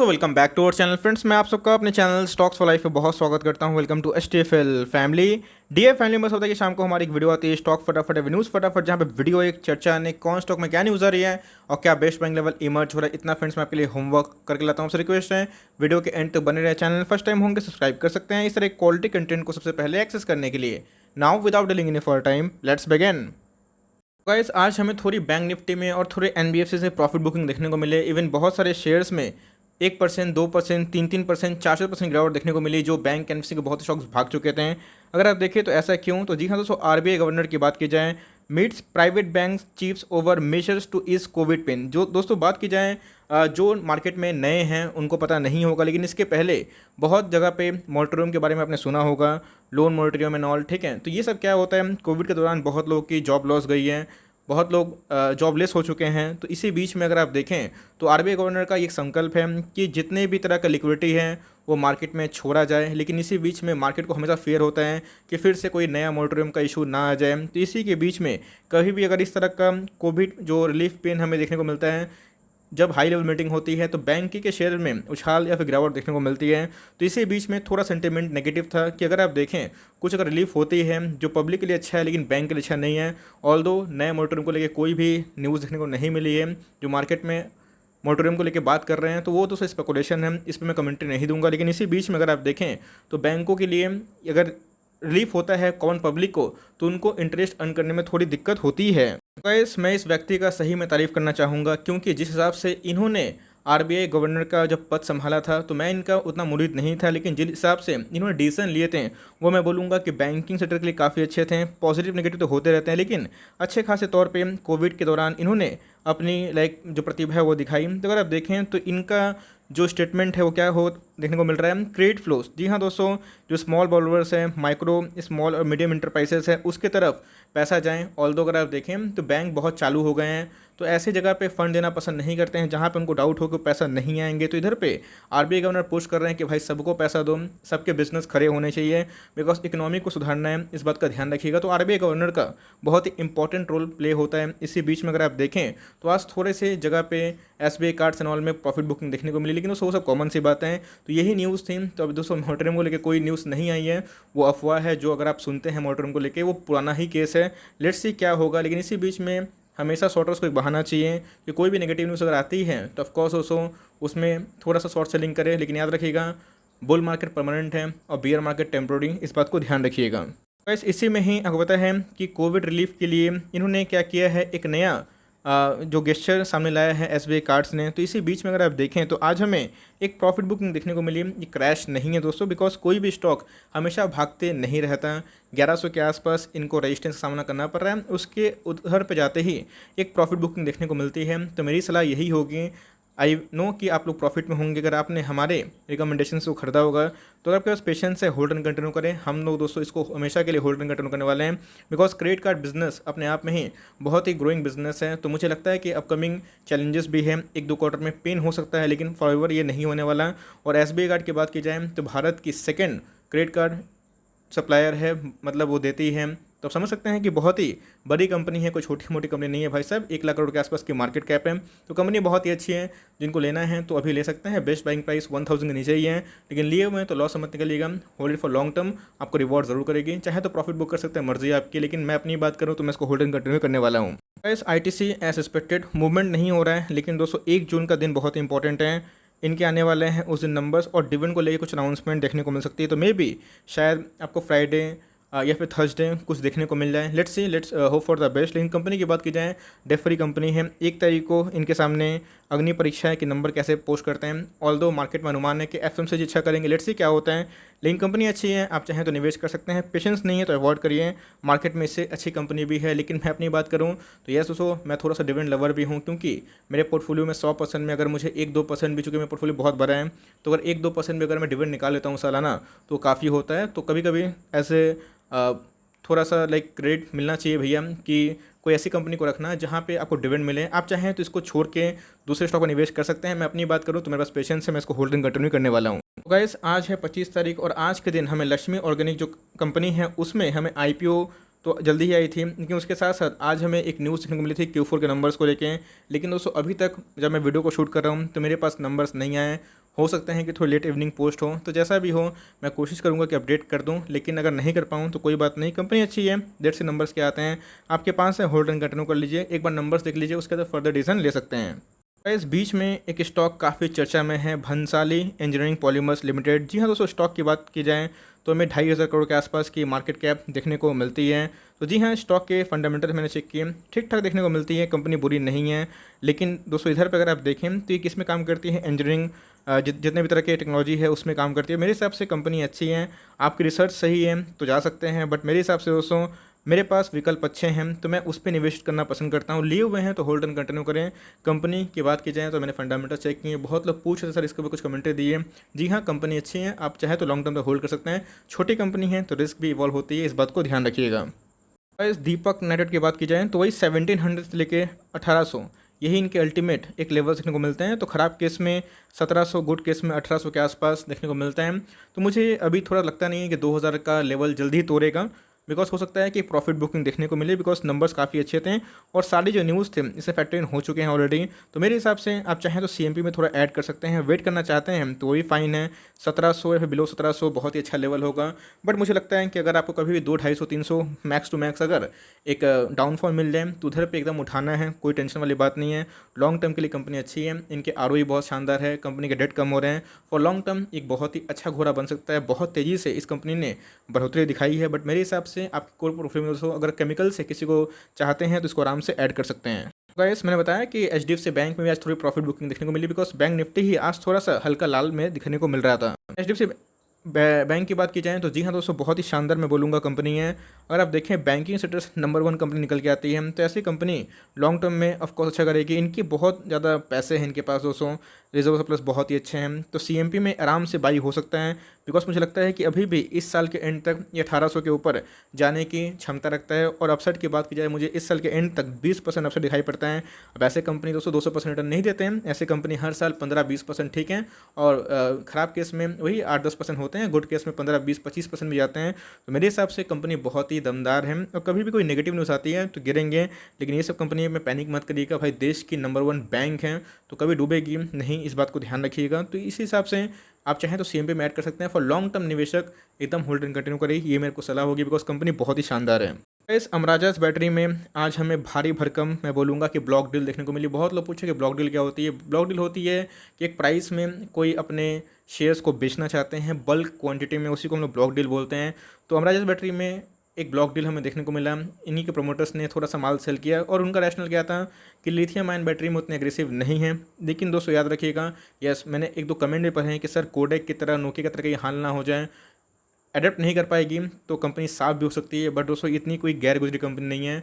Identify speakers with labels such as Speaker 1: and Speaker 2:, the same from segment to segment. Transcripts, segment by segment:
Speaker 1: Welcome back to our channel friends. मैं आप सबका अपने चैनल स्टॉक्स फॉर लाइफ पे बहुत स्वागत करता हूं। Welcome to HTFL family. DA family में होता है कि शाम को हमारी एक वीडियो आती है स्टॉक फटाफट न्यूज़ फटाफट, जहां पे वीडियो एक चर्चा ने कौन स्टॉक में क्या न्यूज़ आ रही है और क्या बेस्ट बैंक लेवल इमर्ज हो रहा है। इतना फ्रेंड्स मैं आपके लिए होमवर्क करके लाता हूँ। रिक्वेस्ट है वीडियो के एंड तक बने रहे। चैनल फर्स्ट टाइम होंगे सब्सक्राइब कर सकते हैं इस तरह क्वालिटी कंटेंट को सबसे पहले एक्सेस करने के लिए। Now without dealing in for time let's begin. Guys आज हमें थोड़ी बैंक निफ्टी में और थोड़े एनबीएफसी से प्रॉफिट बुकिंग देखने को मिले। इवन बहुत सारे शेयर्स में 1%, 2%, 3%, 4% गिरावट देखने को मिली, जो बैंक एनबीएफसी के बहुत स्टॉक्स भाग चुके थे। अगर आप देखें तो ऐसा क्यों, तो जी हाँ दोस्तों, आरबीआई गवर्नर की बात की जाए, meets private bank chiefs over measures to ease covid pain. जो दोस्तों बात की जाए, जो मार्केट में नए हैं उनको पता नहीं होगा, लेकिन इसके पहले बहुत जगह पे मोरेटोरियम के बारे में आपने सुना होगा, लोन मोरेटोरियम एंड ऑल, ठीक है। तो ये सब क्या होता है, कोविड के दौरान बहुत लोगों की जॉब लॉस गई है, बहुत लोग जॉबलेस हो चुके हैं। तो इसी बीच में अगर आप देखें तो आरबीआई गवर्नर का एक संकल्प है कि जितने भी तरह का लिक्विडिटी है वो मार्केट में छोड़ा जाए, लेकिन इसी बीच में मार्केट को हमेशा फेयर होता है कि फिर से कोई नया मोरेटोरियम का इशू ना आ जाए। तो इसी के बीच में कभी भी अगर इस तरह का कोविड जो रिलीफ पेन हमें देखने को मिलता है, जब हाई लेवल मीटिंग होती है, तो बैंक के शेयर में उछाल या फिर गिरावट देखने को मिलती है। तो इसी बीच में थोड़ा सेंटिमेंट नेगेटिव था कि अगर आप देखें कुछ अगर रिलीफ होती है जो पब्लिक के लिए अच्छा है लेकिन बैंक के लिए अच्छा नहीं है। ऑल्दो नए मोरेटोरियम को लेकर कोई भी न्यूज़ देखने को नहीं मिली है। जो मार्केट में मोरेटोरियम को लेकर बात कर रहे हैं तो वो तो स्पेकुलेशन है, इस पर मैं कमेंट्री नहीं दूंगा। लेकिन इसी बीच में अगर आप देखें तो बैंकों के लिए अगर रिलीफ होता है कॉमन पब्लिक को, तो उनको इंटरेस्ट अर्न करने में थोड़ी दिक्कत होती है। गाइस मैं इस व्यक्ति का सही में तारीफ़ करना चाहूँगा, क्योंकि जिस हिसाब से इन्होंने आरबीआई गवर्नर का जब पद संभाला था तो मैं इनका उतना मुरीद नहीं था, लेकिन जिस हिसाब से इन्होंने डिसीजन लिए थे वो मैं बोलूँगा कि बैंकिंग सेक्टर के लिए काफ़ी अच्छे थे। पॉजिटिव नेगेटिव तो होते रहते हैं, लेकिन अच्छे खासे तौर पे कोविड के दौरान इन्होंने अपनी जो प्रतिभा है वो दिखाई। तो अगर आप देखें तो इनका जो स्टेटमेंट है वो क्या हो देखने को मिल रहा है, क्रेडिट फ्लोस। जी हाँ दोस्तों, जो स्मॉल बॉरोवर्स हैं, माइक्रो स्मॉल और मीडियम इंटरप्राइजेस है, उसके तरफ पैसा जाए। ऑल्दो अगर आप देखें तो बैंक बहुत चालू हो गए हैं, तो ऐसी जगह पे फंड देना पसंद नहीं करते हैं जहाँ पे उनको डाउट हो कि पैसा नहीं आएंगे। तो इधर पे आरबीआई गवर्नर पुश कर रहे हैं कि भाई सबको पैसा दो, सबके बिजनेस खड़े होने चाहिए, बिकॉज इकोनॉमी को सुधारना है, इस बात का ध्यान रखिएगा। तो आरबीआई गवर्नर का बहुत ही इंपॉर्टेंट रोल प्ले होता है। इसी बीच में अगर आप देखें तो आज थोड़े से जगह पे एसबीआई कार्ड्स एंड ऑल में प्रॉफिट बुकिंग देखने को मिली, लेकिन वो सब कॉमन सी बातें हैं। तो यही न्यूज़ थी। तो अभी दोस्तों मोरेटोरियम को लेकर कोई न्यूज़ नहीं आई है, वो अफवाह है जो अगर आप सुनते हैं मोरेटोरियम को लेकर, वो पुराना ही केस है। लेट्स सी क्या होगा। लेकिन इसी बीच में हमेशा शॉर्टर्स को एक बहाना चाहिए कि कोई भी नेगेटिव न्यूज़ अगर आती है तो ऑफकोर्स उसमें थोड़ा सा शॉर्ट सेलिंग करे, लेकिन याद रखिएगा बुल मार्केट परमानेंट है और बियर मार्केट टेम्प्रोरी, इस बात को ध्यान रखिएगा। बस इसी में ही आपको पता है कि कोविड रिलीफ के लिए इन्होंने क्या किया है, एक नया जो गेस्चर सामने लाया है एसबीआई कार्ड्स ने। तो इसी बीच में अगर आप देखें तो आज हमें एक प्रॉफिट बुकिंग देखने को मिली। ये क्रैश नहीं है दोस्तों, बिकॉज कोई भी स्टॉक हमेशा भागते नहीं रहता। 1100 के आसपास इनको रेजिस्टेंस का सामना करना पड़ रहा है, उसके उधर पे जाते ही एक प्रॉफिट बुकिंग देखने को मिलती है। तो मेरी सलाह यही होगी, आई नो कि आप लोग प्रॉफिट में होंगे अगर आपने हमारे रिकमेंडेशन को खरीदा होगा। तो अगर आपके पास पेशेंस है, होल्ड एंड कंटिन्यू करें। हम लोग दोस्तों इसको हमेशा के लिए होल्ड एंड कंटिन्यू करने वाले हैं, बिकॉज क्रेडिट कार्ड बिजनेस अपने आप में ही बहुत ही ग्रोइंग बिजनेस है। तो मुझे लगता है कि अपकमिंग चैलेंजेस भी हैं, 1-2 क्वार्टर में पेन हो सकता है, लेकिन फॉरएवर ये नहीं होने वाला। और एसबीआई कार्ड की बात की जाए तो भारत की सेकेंड क्रेडिट कार्ड सप्लायर है, मतलब वो देती है। तो आप समझ सकते हैं कि बहुत ही बड़ी कंपनी है, कोई छोटी मोटी कंपनी नहीं है भाई साहब। 1 लाख करोड़ के आसपास की मार्केट कैप है, तो कंपनी बहुत ही अच्छी है। जिनको लेना है तो अभी ले सकते हैं। बेस्ट बाइंग प्राइस 1000 के नीचे ही है, लेकिन लिए हुए हैं तो लॉस मत निकलिएगा। Hold it for long term, आपको रिवॉर्ड जरूर करेगी। चाहे तो प्रॉफिट बुक कर सकते हैं, मर्जी आपकी, लेकिन मैं अपनी बात करूँ तो मैं इसको होल्ड एंड कंटिन्यू करने वाला हूँ। Guys ITC as expected movement नहीं हो रहा है, लेकिन दोस्तों 1 जून का दिन बहुत इंपॉर्टेंट है। इनके आने वाले हैं उस दिन नंबर्स, और डिविडेंड को लेकर कुछ अनाउंसमेंट देखने को मिल सकती है। तो मे बी शायद आपको फ्राइडे या फिर थर्सडे कुछ देखने को मिल जाए। Let's hope for the best. लेकिन कंपनी की बात की जाए, डेट फ्री कंपनी है। 1 तारीख को इनके सामने अग्नि परीक्षा है कि नंबर कैसे पोस्ट करते हैं। ऑल्दो मार्केट में अनुमान है कि एफएमसीजी अच्छा करेंगे, लेट्स सी क्या होता है। लेकिन कंपनी अच्छी है, आप चाहें तो निवेश कर सकते हैं। पेशेंस नहीं है तो अवॉइड करिए, मार्केट में इससे अच्छी कंपनी भी है। लेकिन मैं अपनी बात करूँ तो यस दोस्तों, मैं थोड़ा सा डिविडेंड लवर भी हूँ, क्योंकि मेरे पोर्टफोलियो में 100% में अगर मुझे 1-2% भी, चूँकि मेरा पोर्टफोलियो बहुत बड़ा है, तो अगर 1-2% भी अगर मैं डिविडेंड निकाल लेता हूँ सालाना तो काफ़ी होता है। तो कभी कभी ऐसे थोड़ा सा क्रेडिट मिलना चाहिए भैया, कि कोई ऐसी कंपनी को रखना जहाँ पे आपको डिविडेंड मिले। आप चाहें तो इसको छोड़ के दूसरे स्टॉक में निवेश कर सकते हैं। मैं अपनी बात करूँ तो मेरे पास पेशेंस है, मैं इसको होल्डिंग कंटिन्यू करने वाला हूँ। तो गाइस आज है 25 तारीख, और आज के दिन हमें लक्ष्मी ऑर्गेनिक जो कंपनी है उसमें हमें आईपीओ तो जल्दी ही आई थी, लेकिन उसके साथ साथ आज हमें एक न्यूज़ देखने को मिली थी Q4 के नंबर्स को लेके। लेकिन दोस्तों अभी तक जब मैं वीडियो को शूट कर रहा हूँ तो मेरे पास नंबर्स नहीं आए। हो सकता है कि थोड़ी लेट इवनिंग पोस्ट हो, तो जैसा भी हो मैं कोशिश करूँगा कि अपडेट कर दूँ, लेकिन अगर नहीं कर पाऊँ तो कोई बात नहीं, कंपनी अच्छी है, देर से नंबर्स क्या आते हैं आपके पास है, होल्ड एंड कंटिन्यू कर लीजिए, एक बार नंबर्स देख लीजिए, उसके बाद फर्दर डिसीजन ले सकते हैं। इस बीच में एक स्टॉक काफ़ी चर्चा में है, भंसाली इंजीनियरिंग पॉलीमर्स लिमिटेड। जी हाँ दोस्तों, स्टॉक की बात की जाए तो हमें 2,500 करोड़ के आसपास की मार्केट कैप देखने को मिलती है। तो जी हाँ, स्टॉक के फंडामेंटल मैंने चेक किए, ठीक ठाक देखने को मिलती है, कंपनी बुरी नहीं है। लेकिन दोस्तों इधर पर अगर आप देखें तो ये किस में काम करती है, इंजीनियरिंग जितने भी तरह की टेक्नोलॉजी है उसमें काम करती है। मेरे हिसाब से कंपनी अच्छी है, आपकी रिसर्च सही है तो जा सकते हैं, बट मेरे हिसाब से दोस्तों मेरे पास विकल्प अच्छे हैं तो मैं उस पर निवेश करना पसंद करता हूँ। लिए हुए हैं तो होल्ड एंड कंटिन्यू करें। कंपनी की बात की जाए तो मैंने फंडामेंटल चेक किए, बहुत लोग पूछ रहे थे सर इसके ऊपर कुछ कमेंट्री दिए। जी हाँ, कंपनी अच्छी है, आप चाहे तो लॉन्ग टर्म तक होल्ड कर सकते हैं। छोटी कंपनी है तो रिस्क भी इवॉल्व होती है, इस बात को ध्यान रखिएगा। इस दीपक नाइट्रेट की बात की जाए तो वही 1700 से लेके 1800 यही इनके अल्टीमेट एक लेवल देखने को मिलते हैं। तो ख़राब केस में 1700, गुड केस में 1800 के आसपास देखने को मिलता है। तो मुझे अभी थोड़ा लगता नहीं है कि 2000 का लेवल जल्दी ही तोड़ेगा, बिकॉज हो सकता है कि प्रॉफिट बुकिंग देखने को मिले, बिकॉज नंबर्स काफ़ी अच्छे थे और सारी जो न्यूज़ थे इसे फैक्टर इन हो चुके हैं ऑलरेडी। तो मेरे हिसाब से आप चाहें तो CMP में थोड़ा ऐड कर सकते हैं, वेट करना चाहते हैं तो वही फाइन है। 1700 या फिर बिलो 1700 बहुत ही अच्छा लेवल होगा। बट मुझे लगता है कि अगर आपको कभी भी 200, 250, 300 मैक्स टू मैक्स अगर एक डाउनफॉल मिल जाए तो उधर पे एकदम उठाना है, कोई टेंशन वाली बात नहीं है। लॉन्ग टर्म के लिए कंपनी अच्छी है, इनके ROE बहुत शानदार है, कंपनी के डेट कम हो रहे हैं और लॉन्ग टर्म एक बहुत ही अच्छा घोड़ा बन सकता है। बहुत तेज़ी से इस कंपनी ने बढ़ोतरी दिखाई है। बट मेरे हिसाब से आपके कोर प्रोफाइल में दोस्तों अगर केमिकल से किसी को चाहते हैं तो इसको आराम से ऐड कर सकते हैं। गाइस, मैंने बताया कि HDFC बैंक में भी आज थोड़ी प्रॉफिट बुकिंग देखने को मिली, बिकॉज बैंक निफ्टी ही आज थोड़ा सा हल्का लाल में दिखने को मिल रहा था। HDFC बैंक की बात की जाए तो जी हाँ दोस्तों, बहुत ही शानदार मैं बोलूँगा कंपनी है। अगर आप देखें बैंकिंग सेक्टर से नंबर 1 कंपनी निकल के आती है, तो ऐसी कंपनी लॉन्ग टर्म में ऑफकोर्स अच्छा करेगी। इनकी बहुत ज़्यादा पैसे हैं इनके पास दोस्तों, रिजर्व सरप्लस बहुत ही अच्छे हैं, तो CMP में आराम से बाई हो सकता है। बिकॉज मुझे लगता है कि अभी भी इस साल के एंड तक ये 1800 के ऊपर जाने की क्षमता रखता है। और अपसाइड की बात की जाए, मुझे इस साल के एंड तक 20% अपसाइड दिखाई पड़ता है। अब ऐसे कंपनी दोस्तों 200% रिटर्न नहीं देते हैं, ऐसे कंपनी हर साल 15-20% ठीक है, और ख़राब केस में वही 8-10% होते हैं, गुड केस में 15-20-25% भी जाते हैं। तो मेरे हिसाब से कंपनी बहुत ही दमदार है और कभी भी कोई नेगेटिव न्यूज़ आती है तो गिरेंगे, लेकिन ये सब कंपनी में पैनिक मत करिएगा भाई, देश की नंबर 1 बैंक है तो कभी डूबेगी नहीं, इस बात को ध्यान रखिएगा। तो इस हिसाब से आप चाहें तो CMP में ऐड कर सकते हैं। फॉर लॉन्ग टर्म निवेशक एकदम होल्ड एंड कंटिन्यू करें, ये मेरे को सलाह होगी, बिकॉज कंपनी बहुत ही शानदार है। इस अमराजास बैटरी में आज हमें भारी भरकम मैं बोलूँगा कि ब्लॉक डील देखने को मिली। बहुत लोग पूछे कि ब्लॉक डील क्या होती है। ब्लॉक डील होती है कि एक प्राइस में कोई अपने शेयर्स को बेचना चाहते हैं बल्क क्वांटिटी में, उसी को हम लोग ब्लॉक डील बोलते हैं। तो अमराजास बैटरी में एक ब्लॉक डील हमें देखने को मिला, इन्हीं के प्रोमोटर्स ने थोड़ा सा माल सेल किया और उनका रैशनल क्या था कि लिथियम आयन बैटरी में उतने एग्रेसिव नहीं है। लेकिन दोस्तों याद रखिएगा, यस मैंने 1-2 कमेंट भी पढ़े हैं कि सर कोडेक की तरह, नोकिया की तरह ये हाल ना हो जाए, अडेप्ट नहीं कर पाएगी तो कंपनी साफ भी हो सकती है। बट दोस्तों इतनी कोई गैर गुजरी कंपनी नहीं है,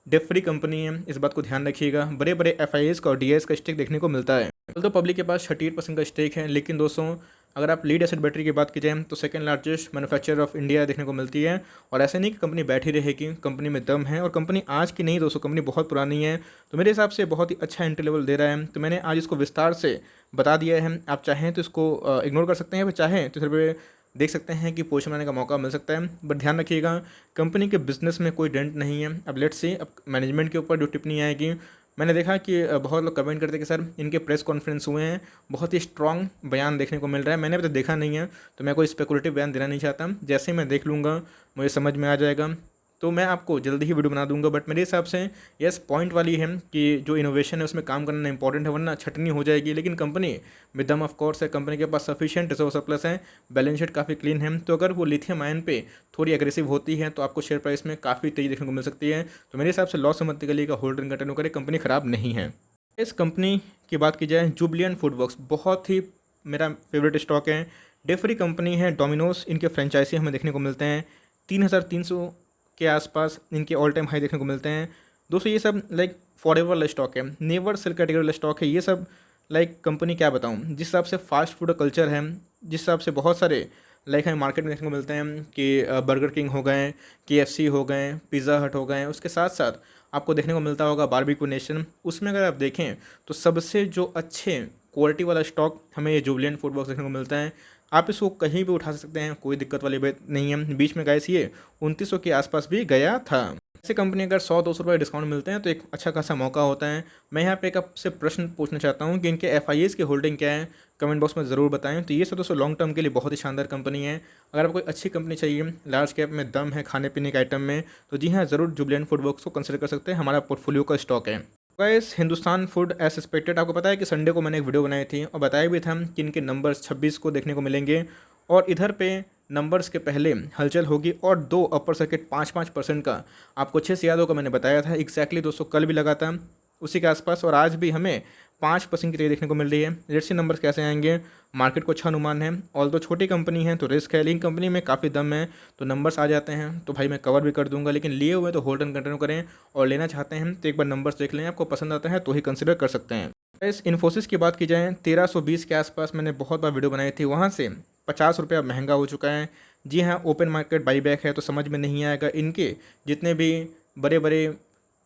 Speaker 1: डेट फ्री कंपनी है, इस बात को ध्यान रखिएगा। बड़े बड़े FIAs का और DIAs का स्टेक देखने को मिलता है। तो पब्लिक के पास 38% का स्टेक है, लेकिन दोस्तों अगर आप लीड एसिड बैटरी की बात की जाए तो second largest manufacturer of India देखने को मिलती है। और ऐसे नहीं कि कंपनी बैठी रहेगी, कंपनी में दम है और कंपनी आज की नहीं दोस्तों, कंपनी बहुत पुरानी है। तो मेरे हिसाब से बहुत ही अच्छा एंट्री लेवल दे रहा है, तो मैंने आज इसको विस्तार से बता दिया है। आप चाहें तो इसको इग्नोर कर सकते हैं, फिर चाहें तो सिर्फ देख सकते हैं कि पोजीशन बनाने का मौका मिल सकता है। बट ध्यान रखिएगा कंपनी के बिजनेस में कोई डेंट नहीं है। अब लेट्स से अब मैनेजमेंट के ऊपर जो टिप्पणी आएगी, मैंने देखा कि बहुत लोग कमेंट करते हैं कि सर इनके प्रेस कॉन्फ्रेंस हुए हैं, बहुत ही स्ट्रॉन्ग बयान देखने को मिल रहा है। मैंने अभी तक देखा नहीं है तो मैं कोई स्पेकुलेटिव बयान देना नहीं चाहता, जैसे ही मैं देख लूँगा मुझे समझ में आ जाएगा तो मैं आपको जल्दी ही वीडियो बना दूंगा। बट मेरे हिसाब से यस पॉइंट वाली है कि जो इनोवेशन है उसमें काम करना इंपॉर्टेंट है, वरना छटनी हो जाएगी। लेकिन कंपनी में दम ऑफ कोर्स है, कंपनी के पास सफिशिएंट रिजर्व सरप्लस है, बैलेंस शीट काफ़ी क्लीन है। तो अगर वो लिथियम आयन पे थोड़ी एग्रेसिव होती है तो आपको शेयर प्राइस में काफ़ी तेज़ी देखने को मिल सकती है। तो मेरे हिसाब से लॉस मत निकलिएगा, होल्ड एंड कंटिन्यू करें, कंपनी ख़राब नहीं है। इस कंपनी की बात की जाए, जुबिलिएंट फूडवर्क्स बहुत ही मेरा फेवरेट स्टॉक है। डेफरी कंपनी है, डोमिनोज इनके फ्रेंचाइजी हमें देखने को मिलते हैं, 3,300 के आसपास इनके ऑल टाइम हाई देखने को मिलते हैं। दोस्तों ये सब लाइक फॉरएवर वाला स्टॉक है, नेवर सेल कैटेगरी वाला स्टॉक है। ये सब लाइक कंपनी क्या बताऊँ, जिस हिसाब से फास्ट फूड कल्चर है, जिस हिसाब से बहुत सारे लाइक हमें मार्केट में देखने को मिलते हैं कि बर्गर किंग हो गए, KFC हो गए, पिज़्ज़ा हट हो गए, उसके साथ साथ आपको देखने को मिलता होगा बारबेक्यू नेशन। उसमें अगर आप देखें तो सबसे जो अच्छे क्वालिटी वाला स्टॉक हमें ये जुबिलेंट फूड वर्क्स देखने को मिलता है। आप इसको कहीं भी उठा सकते हैं, कोई दिक्कत वाली बात नहीं है। बीच में गाइस ये 2900 के आसपास भी गया था। ऐसे कंपनी अगर 100-200 रुपये डिस्काउंट मिलते हैं तो एक अच्छा खासा मौका होता है। मैं यहाँ पे एक आपसे प्रश्न पूछना चाहता हूँ कि इनके एफआईएस की होल्डिंग क्या है, कमेंट बॉक्स में ज़रूर बताएं। तो ये सब दोस्तों लॉन्ग टर्म के लिए बहुत ही शानदार कंपनी है। अगर आपको कोई अच्छी कंपनी चाहिए, लार्ज कैप में दम है खाने पीने के आइटम में, तो जी हाँ, ज़रूर जुबिलेंट फूड वर्क्स को कंसिडर कर सकते हैं, हमारा पोर्टफोलियो का स्टॉक है। Guys, Hindustan food as expected, आपको पता है कि संडे को मैंने एक वीडियो बनाई थी और बताया भी था कि इनके नंबर्स 26 को देखने को मिलेंगे और इधर पे नंबर्स के पहले हलचल होगी और 2 अपर सर्किट 5-5% का आपको अच्छे से याद होगा, मैंने बताया था एग्जैक्टली दोस्तों, कल भी लगा था उसी के आसपास और आज भी हमें 5% की तेज़ी देखने को मिल रही है। लेट्स सी नंबर्स कैसे आएंगे, मार्केट को अच्छा अनुमान है। ऑल तो छोटी कंपनी है तो रिस्क है, लेकिन कंपनी में काफ़ी दम है, तो नंबर्स आ जाते हैं तो भाई मैं कवर भी कर दूंगा। लेकिन लिए हुए तो होल्ड एंड कंटिन्यू करें और लेना चाहते हैं तो एक बार नंबर्स देख लें, आपको पसंद आता है तो ही कंसिडर कर सकते हैं। इस इन्फोसिस की बात की जाए 1320 के आसपास मैंने बहुत बार वीडियो बनाई थी, वहाँ से 50 रुपये अब महंगा हो चुका है। जी हाँ, ओपन मार्केट बाईबैक है तो समझ में नहीं आएगा। इनके जितने भी बड़े बड़े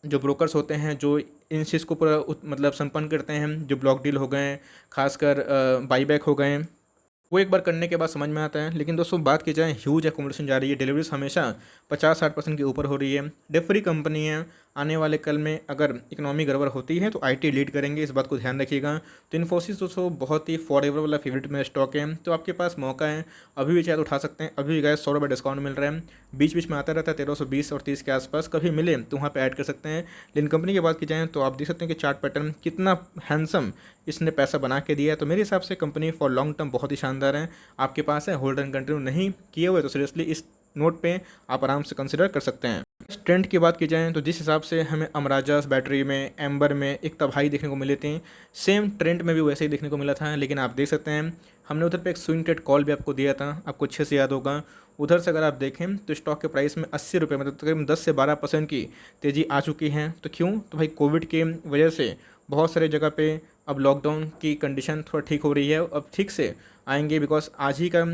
Speaker 1: जो ब्रोकर्स होते हैं जो इन चीज़ को पूरा मतलब संपन्न करते हैं, जो ब्लॉक डील हो गए, खासकर बाईबैक हो गए, वो एक बार करने के बाद समझ में आता है। लेकिन दोस्तों बात की जाए, ह्यूज एकोमोडेशन जा रही है, डिलीवरीज हमेशा 50-60% के ऊपर हो रही है। डेट फ्री कंपनी है, आने वाले कल में अगर इकोनॉमी गड़बड़ होती है तो आईटी लीड करेंगे, इस बात को ध्यान रखिएगा। तो इन्फोसिस दोस्तों बहुत ही फॉरएवर वाला फेवरेट में स्टॉक है, तो आपके पास मौका है, अभी भी चाहे तो उठा सकते हैं। अभी भी गए 100 रुपये डिस्काउंट मिल रहा है, बीच बीच में आता रहता है 1320 और 30 के आसपास, कभी मिले तो वहाँ पर ऐड कर सकते हैं। लेकिन कंपनी की बात की जाए तो आप देख सकते हैं कि चार्ट पैटर्न कितना हैंडसम इसने पैसा बना के दिया है। तो मेरे हिसाब से कंपनी फॉर लॉन्ग टर्म बहुत ही शानदार है। आपके पास है, होल्ड एंड कंटिन्यू नहीं किए हुए तो सीरियसली इस नोट पे आप आराम से कंसिडर कर सकते हैं। ट्रेंड की बात की जाए तो जिस हिसाब से हमें अमराजास बैटरी में, एम्बर में एक तबाही देखने को मिली थी, सेम ट्रेंड में भी वैसे ही देखने को मिला था। लेकिन आप देख सकते हैं हमने उधर पे एक स्विंग ट्रेड कॉल भी आपको दिया था, आपको अच्छे से याद होगा। उधर से अगर आप देखें तो स्टॉक के प्राइस में 80 रुपये, मतलब तकरीबन 10 से 12% की तेज़ी आ चुकी है। तो क्यों? तो भाई कोविड के वजह से बहुत सारे जगह पे अब लॉकडाउन की कंडीशन थोड़ा ठीक हो रही है, अब ठीक से आएंगे। बिकॉज आज ही का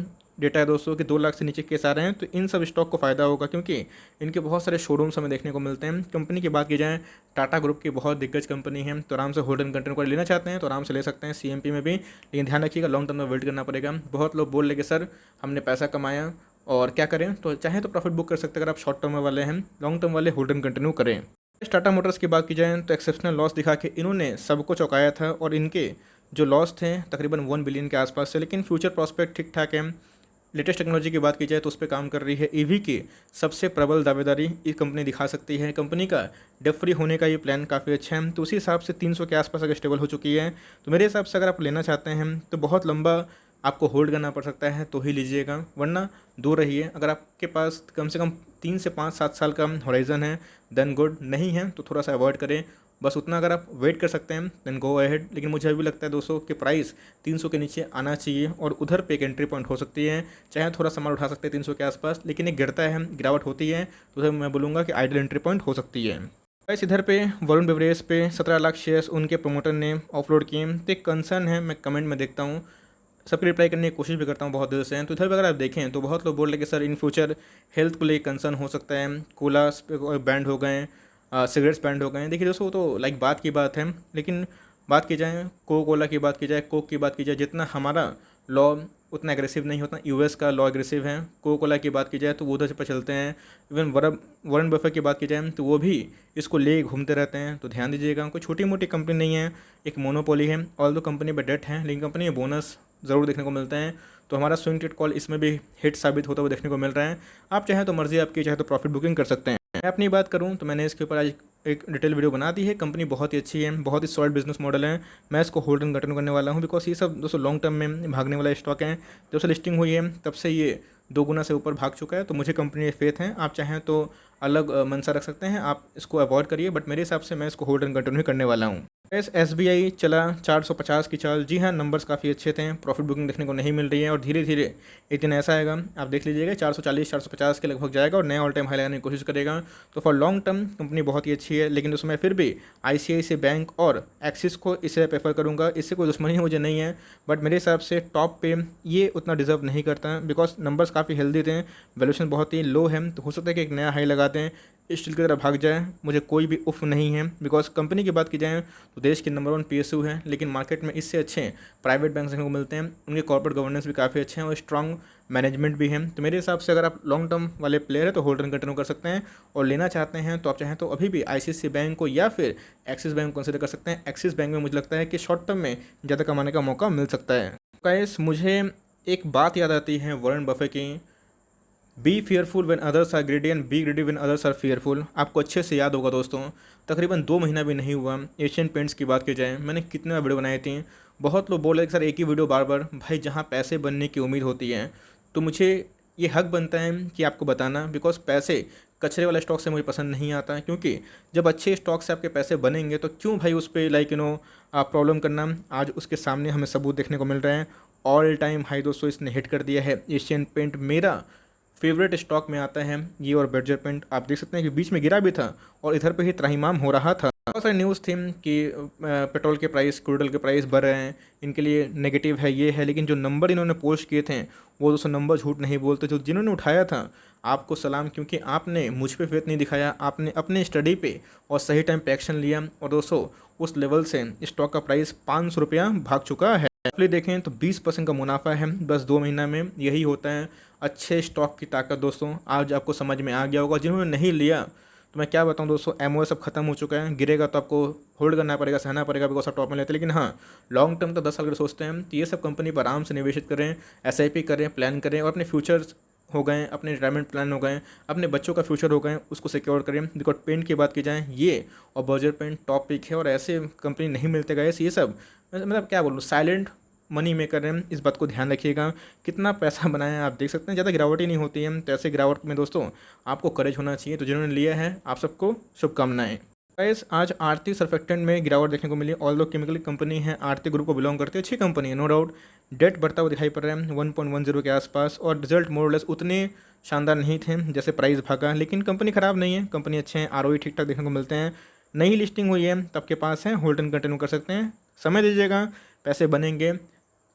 Speaker 1: डेटा है दोस्तों कि 2 लाख से नीचे केस आ रहे हैं, तो इन सब स्टॉक को फ़ायदा होगा क्योंकि इनके बहुत सारे शोरूम्स हमें देखने को मिलते हैं। कंपनी की बात की जाए, टाटा ग्रुप की बहुत दिग्गज कंपनी है, तो आराम से होल्ड एंड कंटिन्यू कर लेना चाहते हैं तो आराम से ले सकते हैं, सीएमपी में भी। लेकिन ध्यान रखिएगा लॉन्ग टर्म में वेट करना पड़ेगा। बहुत लोग बोल लेंगे सर हमने पैसा कमाया और क्या करें, तो चाहे तो प्रॉफिट बुक कर सकते हैं अगर आप शॉर्ट टर्म वाले हैं, लॉन्ग टर्म वाले होल्ड एंड कंटिन्यू करें। टाटा मोटर्स की बात की जाए तो एक्सेप्शनल लॉस दिखा के इन्होंने सबको चौंकाया था और इनके जो लॉस थे तकरीबन 1 बिलियन के आसपास से, लेकिन फ्यूचर प्रॉस्पेक्ट ठीक ठाक है। लेटेस्ट टेक्नोलॉजी की बात की जाए तो उस पर काम कर रही है। ईवी की सबसे प्रबल दावेदारी ये कंपनी दिखा सकती है। कंपनी का डेट फ्री होने का ये प्लान काफ़ी अच्छा है, तो उसी हिसाब से 300 के आसपास अगर स्टेबल हो चुकी है तो मेरे हिसाब से अगर आप लेना चाहते हैं तो बहुत लंबा आपको होल्ड करना पड़ सकता है तो ही लीजिएगा, वरना दूर रहिए। अगर आपके पास कम से कम 3 से 5-7 साल का होराइजन है देन गुड, नहीं है तो थोड़ा सा अवॉइड करें। बस उतना अगर आप वेट कर सकते हैं देन गो अहेड। लेकिन मुझे अभी लगता है दोस्तों कि प्राइस 300 के नीचे आना चाहिए और उधर पे एक एंट्री पॉइंट हो सकती है। चाहे थोड़ा सा माल उठा सकते हैं 300 के आसपास, लेकिन एक गिरता है, गिरावट होती है तो उधर मैं बोलूँगा कि आइडल एंट्री पॉइंट हो सकती है। गाइस इधर पे वरुण बेवरेज पे 17 लाख शेयर्स उनके प्रमोटर ने ऑफलोड किए, तो एक कंसर्न है, मैं कमेंट में देखता हूँ, सबकी रिप्लाई करने की कोशिश भी करता हूँ बहुत देर से। तो इधर पर अगर आप देखें तो बहुत लोग बोल रहे कि सर इन फ्यूचर हेल्थ को लेकर कंसर्न हो सकता है, कोला बैंड हो गए, सिगरेट्स बैंड हो गए। देखिए दोस्तों तो लाइक बात की बात है, लेकिन बात की जाए कोला की बात की जाए, कोक की बात की जाए, जितना हमारा लॉ उतना एग्रेसिव नहीं होता, यूएस का लॉ एग्रेसिव है। कोला की बात की जाए तो वो उधर से पर चलते हैं। इवन वॉरेन बफेट की बात की जाए तो वो भी इसको ले घूमते रहते हैं। तो ध्यान दीजिएगा, कोई छोटी मोटी कंपनी नहीं है, एक मोनोपोली है। ऑल दो कंपनी पर डेट है लेकिन कंपनी में बोनस ज़रूर देखने को मिलते हैं, तो हमारा स्विंग ट्रेड कॉल इसमें भी हिट साबित होता हुआ देखने को मिल रहा है। आप चाहें तो मर्जी आपकी, चाहे तो प्रॉफिट बुकिंग कर सकते हैं। मैं अपनी बात करूं तो मैंने इसके ऊपर आज एक डिटेल वीडियो बना दी है। कंपनी बहुत ही अच्छी है, बहुत ही सॉलिड बिजनेस मॉडल है। मैं इसको होल्ड एंड कंटिन्यू करने वाला हूं बिकॉज ये सब दोस्तों लॉन्ग टर्म में भागने वाला स्टॉक है। जब से लिस्टिंग हुई है तब से ये 2 गुना से ऊपर भाग चुका है, तो मुझे कंपनी में फेथ है। आप चाहें तो अलग मनसा रख सकते हैं, आप इसको अवॉइड करिए, बट मेरे हिसाब से मैं इसको होल्ड एंड कंटिन्यू करने वाला हूँ। SBI चला 450 की चाल, जी हाँ नंबर्स काफ़ी अच्छे थे, प्रॉफिट बुकिंग देखने को नहीं मिल रही है और धीरे धीरे एक दिन ऐसा आएगा आप देख लीजिएगा 440-450 के लगभग जाएगा और नया ऑल टाइम हाई लगाने की कोशिश करेगा। तो फॉर लॉन्ग टर्म कंपनी बहुत ही अच्छी है, लेकिन उसमें फिर भी ICICI बैंक और एक्सिस को इसे प्रेफर करूँगा। इससे कोई दुश्मनी मुझे नहीं है, बट मेरे हिसाब से टॉप पे ये उतना डिजर्व नहीं करता बिकॉज नंबर्स काफ़ी हेल्दी थे, वैल्यूएशन बहुत ही लो है। तो हो सकता है कि एक नया हाई लगा दें, स्टील की तरह भाग जाए, मुझे कोई भी उफ नहीं है। बिकॉज कंपनी की बात की जाए तो देश के नंबर 1 पीएसयू है, लेकिन मार्केट में इससे अच्छे प्राइवेट बैंक देखने को मिलते हैं। उनके कॉर्पोरेट गवर्नेंस भी काफ़ी अच्छे हैं और स्ट्रॉन्ग मैनेजमेंट भी है। तो मेरे हिसाब से अगर आप लॉन्ग टर्म वाले प्लेयर है तो होल्ड एंड कंटिन्यू कर सकते हैं, और लेना चाहते हैं तो आप चाहें तो अभी भी आईसीआईसीआई बैंक को या फिर एक्सिस बैंक को कंसिडर कर सकते हैं। एक्सिस बैंक में मुझे लगता है कि शॉर्ट टर्म में ज़्यादा कमाने का मौका मिल सकता है। गाइस, मुझे एक बात याद आती है वॉरेन बफे की, be fearful when others are greedy and be greedy when others are fearful. आपको अच्छे से याद होगा दोस्तों, तकरीबन 2 महीना भी नहीं हुआ एशियन पेंट्स की बात की जाए, मैंने कितने वीडियो बनाई थी। बहुत लोग बोल रहे सर एक ही वीडियो बार बार। भाई, जहाँ पैसे बनने की उम्मीद होती है तो मुझे ये हक बनता है कि आपको बताना, बिकॉज पैसे कचरे वाला स्टॉक से मुझे पसंद नहीं आता, क्योंकि जब अच्छे स्टॉक से आपके पैसे बनेंगे तो क्यों भाई उस पर आप प्रॉब्लम करना। आज उसके सामने हमें सबूत देखने को मिल रहे हैं। ऑल टाइम हाई दोस्तों इसने हिट कर दिया है। एशियन पेंट मेरा फेवरेट स्टॉक में आता है ये, और बर्जर पेंट आप देख सकते हैं कि बीच में गिरा भी था और इधर पे ही त्राहिमाम हो रहा था। बहुत सारी न्यूज़ थी कि पेट्रोल के प्राइस, क्रूड ऑयल के प्राइस बढ़ रहे हैं, इनके लिए नेगेटिव है, ये है। लेकिन जो नंबर इन्होंने पोस्ट किए थे वो दोस्तों नंबर झूठ नहीं बोलते। जो जिन्होंने उठाया था आपको सलाम, क्योंकि आपने मुझ पे फेथ नहीं दिखाया, आपने अपने स्टडी पे और सही टाइम पे एक्शन लिया। और दोस्तों उस लेवल से स्टॉक का प्राइस 500 रुपया भाग चुका है। रफली देखें तो 20% का मुनाफा है बस 2 महीना में। यही होता है अच्छे स्टॉक की ताकत दोस्तों। आज आपको समझ में आ गया होगा। जिन्होंने नहीं लिया तो मैं क्या बताऊं दोस्तों, एमओएस सब खत्म हो चुका है। गिरेगा तो आपको होल्ड करना पड़ेगा, सहना पड़ेगा, बिकॉज आप टॉप में लेते हैं। लेकिन हाँ, लॉन्ग टर्म तो 10 साल के सोचते हैं तो ये सब कंपनी पर आराम से निवेशित करें, एसआईपी करें, प्लान करें, और अपने फ्यूचर्स हो गए, अपने रिटायरमेंट प्लान हो गए, अपने बच्चों का फ्यूचर हो गए, उसको सिक्योर करें। बिकॉज पेंट की बात की जाए, ये और बर्जर पेंट टॉप पिक है, और ऐसे कंपनी नहीं मिलते गए। ये सब मतलब क्या बोलूँ, साइलेंट मनी मेकर हैं। इस बात को ध्यान रखिएगा। कितना पैसा बनाया आप देख सकते हैं, ज़्यादा गिरावट ही नहीं होती है। तो ऐसे गिरावट में दोस्तों आपको करेज होना चाहिए। तो जिन्होंने लिया है आप सबको शुभकामनाएं। गाइस, आज आरती सर्फेक्टेंट में गिरावट देखने को मिली। ऑल दो केमिकल कंपनी है, आरती ग्रुप को बिलोंग करती है, अच्छी कंपनी है नो डाउट। डेट बढ़ता हुआ दिखाई पड़ रहा है 1.10 के आसपास, और रिजल्ट मोरलेस उतने शानदार नहीं थे जैसे प्राइस भागा। लेकिन कंपनी ख़राब नहीं है, कंपनी अच्छे हैं, आरओई ठीक ठाक देखने को मिलते हैं। नई लिस्टिंग हुई है तो आपके पास है, होल्ड एंड कंटिन्यू कर सकते हैं। समय दीजिएगा, पैसे बनेंगे।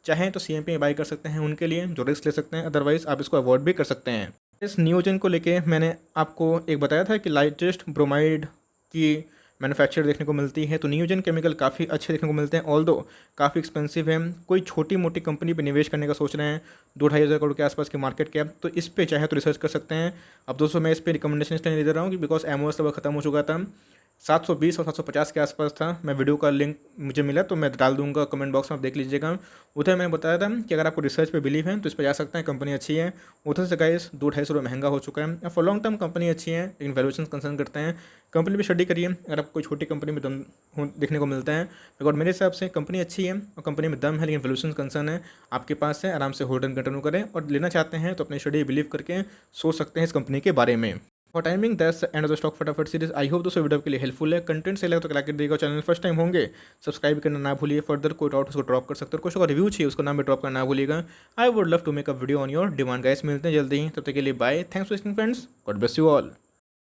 Speaker 1: चाहें तो सीएमपी में बाई कर सकते हैं उनके लिए जो रिस्क ले सकते हैं, अदरवाइज आप इसको अवॉइड भी कर सकते हैं। इस नियोजन को लेके मैंने आपको एक बताया था कि लाइटेस्ट ब्रोमाइड की मैन्युफैक्चर देखने को मिलती है। तो नियोजन केमिकल काफ़ी अच्छे देखने को मिलते हैं, ऑल्दो काफ़ी एक्सपेंसिव है। कोई छोटी मोटी कंपनी पे निवेश करने का सोच रहे हैं, 2-2.5 हज़ार करोड़ के आसपास की मार्केट कैप, तो इस पे चाहे तो रिसर्च कर सकते हैं। अब दोस्तों मैं इस पर रिकमेंडेशन इसलिए नहीं दे रहा हूँ कि बिकॉज एमओएस लेवल खत्म हो चुका था, 720 और 750 के आसपास था। मैं वीडियो का लिंक मुझे मिला तो मैं डाल दूंगा कमेंट बॉक्स में, आप देख लीजिएगा। उधर मैंने बताया था कि अगर आपको रिसर्च पे बिलीव है तो इस पर जा सकते हैं, कंपनी अच्छी है। उधर से गाइस 2-2.5 रुपये महंगा हो चुका है। फॉर लॉन्ग टर्म कंपनी अच्छी है, लेकिन वैल्यूएशन कंसर्न करते हैं। कंपनी भी स्टडी करिए, अगर आपको कोई छोटी कंपनी में दम देखने को मिलता है, बिकॉज मेरे हिसाब से कंपनी अच्छी है और कंपनी में दम है, लेकिन वैल्यूएशन कंसर्न है आपके पास है। आराम से होल्ड एंड कंटिन्यू करें, और लेना चाहते हैं तो अपनी स्टडी बिलीव करके सोच सकते हैं इस कंपनी के बारे में। For timing that's end of the stock फटाफट सीरीज। आई होप दोस्तों वीडियो के लिए हेल्पफुल है। कंटेंट सही लगे तो लाइक कर देगा। चैनल फर्स्ट टाइम होंगे सब्सक्राइब करना ना भूलिए। फर्दर कोई डाउट उसको ड्रॉप कर सकते हो, कुछ अगर रिव्यू चाहिए उसको नाम भी ड्रॉप करना ना भूलिएगा। I would love to make a video on your demand guys. मिलते हैं जल्दी ही, तब तक के लिए bye. Thanks for listening friends, God bless you all.